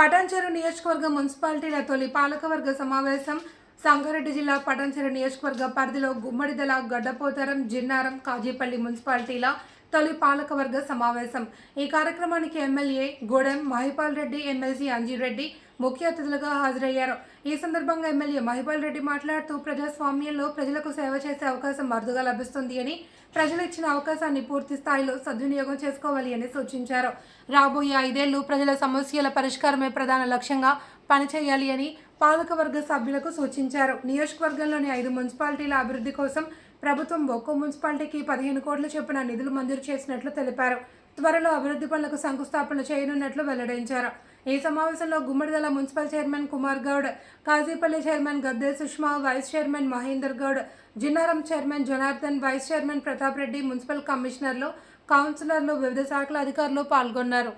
పటాన్చెరు నియోజకవర్గ మున్సిపాలిటీల తొలి పాలకవర్గ సమావేశం సంగారెడ్డి జిల్లా పటాన్చెరు నియోజకవర్గ పరిధిలో గుమ్మడిదల, గడ్డపోతారం, జిన్నారం, కాజీపల్లి మున్సిపాలిటీల తొలి పాలకవర్గ సమావేశం. ఈ కార్యక్రమానికి ఎమ్మెల్యే గూడెం మహిపాల్ రెడ్డి, ఎమ్మెల్సీ అంజిరెడ్డి ముఖ్య అతిథులుగా హాజరయ్యారు. ఈ సందర్భంగా ఎమ్మెల్యే మహిపాల్ రెడ్డి మాట్లాడుతూ ప్రజాస్వామ్యంలో ప్రజలకు సేవ చేసే అవకాశం అరుదుగా లభిస్తుంది అని, ప్రజలు ఇచ్చిన అవకాశాన్ని పూర్తి స్థాయిలో సద్వినియోగం చేసుకోవాలి అని సూచించారు. రాబోయే 5 ఏళ్లు ప్రజల సమస్యల పరిష్కారమే ప్రధాన లక్ష్యంగా పనిచేయాలి అని పాలకవర్గ సభ్యులకు సూచించారు. నియోజకవర్గంలోని 5 మున్సిపాలిటీల అభివృద్ధి కోసం ప్రభుత్వం ఒక్కో మున్సిపాలిటీకి 15 కోట్ల చొప్పున నిధులు మంజూరు చేసినట్లు తెలిపారు. త్వరలో అభివృద్ధి పనులకు శంకుస్థాపన చేయనున్నట్లు వెల్లడించారు. ఈ సమావేశంలో Gummadidala municipal chairman Kumar Goud, Kazipalli chairman Gadde Sushma, vice chairman Mahender Goud, Jinnaram chairman Janardhan, vice chairman Pratap Reddy, municipal కమిషనర్లు, కౌన్సిలర్లు, వివిధ శాఖల అధికారులు పాల్గొన్నారు.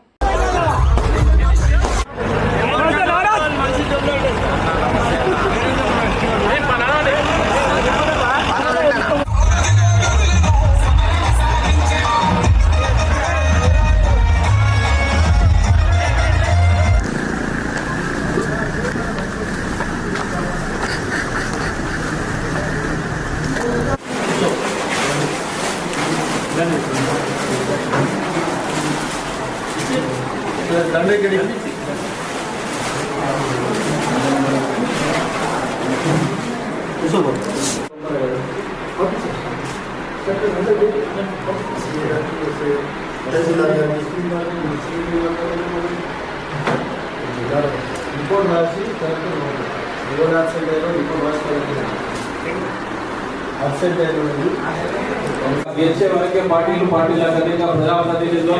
గెలిచే వరకే పార్టీలు ప్రజాప్రతినిధులు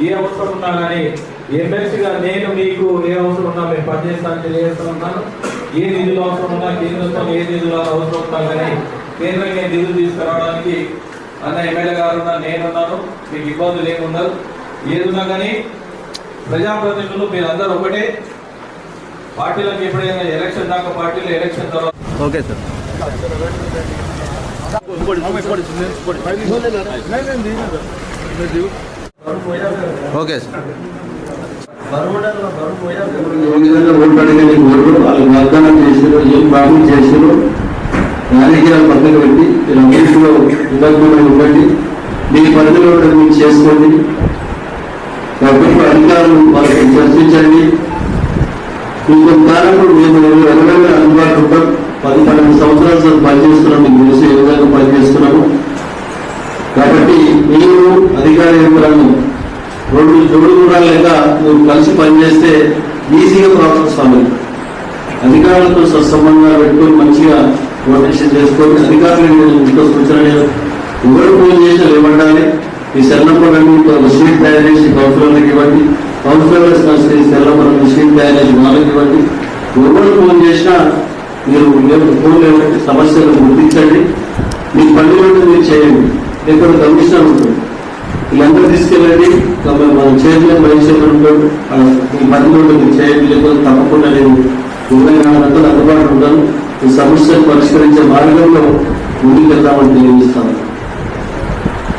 ఏ అవసరం ఉన్నా కానీ ఎమ్మెల్సీగా నేను మీకు ఏ అవసరం ఉన్నా మేము పనిచేస్తాను తెలియజేస్తూ ఉన్నాను. ఏ నిధులు అవసరం ఉన్నా కేంద్రంతో ఏ నిధులు అవసరం ఉన్నా కానీ కేంద్రం నేను నిధులు తీసుకురావడానికి అన్న ఎమ్మెల్యే గారు ఉన్నా, నేనున్నాను. మీకు ఇబ్బందులు ఏముండదు. ఏదున్నా కానీ ప్రజాప్రతినిధులు మీరందరూ ఒకటే. పార్టీలకు ఎప్పుడైనా ఎలక్షన్ దాకా పార్టీలు ఎలక్షన్ తర్వాత ఓకే సార్. Okay sir. వాళ్ళకి వాగ్దానం చేసారు, ఏం బాగా చేసారు, రాజకీయాలు పక్కన పెట్టి మీరు అన్నింటిలో నిబద్ధమై ఇవ్వండి, మీ పరిధిలో మీరు చేసుకోండి. ప్రభుత్వ అధికారులు వాళ్ళకి చర్చించండి. ఇంకొంతకాలంలో మేము ఎవరైనా అందుబాటులో ఉంటాం. 10-12 సంవత్సరాలు పనిచేస్తున్నాం, మీకు తెలిసి ఏ విధంగా పనిచేస్తున్నాము. కాబట్టి మీరు అధికార యంత్రాంగం 2 జోడుగురాలు లేక మీరు కలిసి పనిచేస్తే ఈజీగా ప్రాసెస్ అవ్వాలి. అధికారులతో సత్సంబంధాలు పెట్టుకొని మంచిగా కోఆర్డినేషన్ చేసుకొని అధికారులు ఇంట్లో సూచన ఎవరు ఫోన్ చేసినా ఇవ్వండి. ఈ సెల్ నంబర్ ఒక షీట్ తయారు చేసి కౌన్సిలర్లకు ఇవ్వండి. కౌన్సిలర్స్ సెల్ నంబర్ షీట్ తయారు చేసి వాళ్ళకి ఇవ్వండి. ఎవరు ఫోన్ చేసినా మీరు ఫోన్ లేవంటే సమస్యలు గుర్తించండి. మీ పనిలో మీరు చేయండి. లేకపోతే కమిషనర్ ఉంటుంది, వీళ్ళందరూ తీసుకెళ్ళండి. మన చైర్మన్, వైస్ చైర్మన్ ఉంటాడు, మీ పనిలో మీరు చేయండి. లేకపోతే తప్పకుండా నేను 24 గంటలు అందుబాటులో ఉంటాను. ఈ సమస్యను పరిష్కరించే మార్గంలో ముందుకెళ్తామని తెలియజేస్తాను.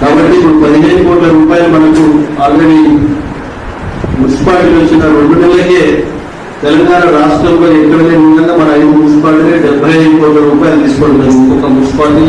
కాబట్టి ఇప్పుడు 15 కోట్ల రూపాయలు మనకు ఆల్రెడీ మున్సిపాలిటీ వచ్చిన 2 నెలలకే తెలంగాణ రాష్ట్రంలో ఎక్కడ లేని విధంగా మన 5 మున్సిపాలిటీ 75 కోట్ల రూపాయలు తీసుకోవడం. ఇంకొక మున్సిపాలిటీ